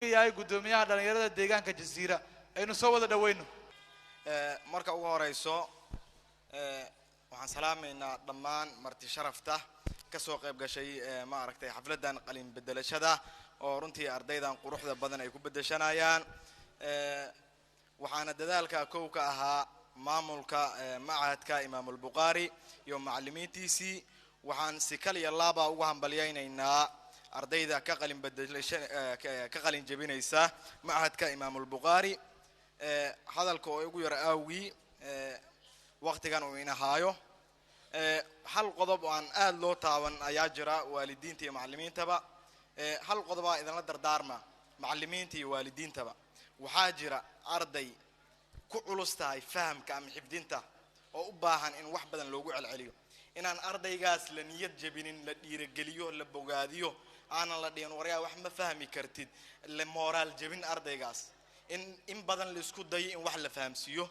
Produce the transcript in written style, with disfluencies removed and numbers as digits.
yahay gudoomiyaha dhalinyarada deegaanka Jasiira aynu soo wada dhaweyno marka ugu horeyso waxaan salaameynaa dhammaan marti sharafta ka soo qayb gashay ma aragtay xafladan qalin bedelashada oo runtii ardaydan quruxda badan ay ku bedeshanayaan waxaana dadaalka koow ka ahaa maamulka macahadka Imaam al-Bukhari iyo macallimiintiisii waxaan si kaliya laaba ugu hambalyeynaa ardayda ka qalin bedelashada ka qalin jabinaysa macahadka Imaam al-Bukhari hadalka oo ugu yar awgi waqtigan uu inahaayo hal qodob aan aad loo taaban ayaa jira waalidiinta iyo macallimiintaba hal qodob ah idin la dardaarma macallimiinta iyo waalidiintaba waxaa jira arday ku culustahay fahamka ama xifdinta oo u baahan in wax badan loogu celceliyo inaan ardaygaas la niyad jabinin la dhiirigeliyo la bogaadiyo aanan la dhiin waryaa wax ma fahmi kartid la moral jabin ardaygaas in badan la isku dayo in wax la fahamsiyo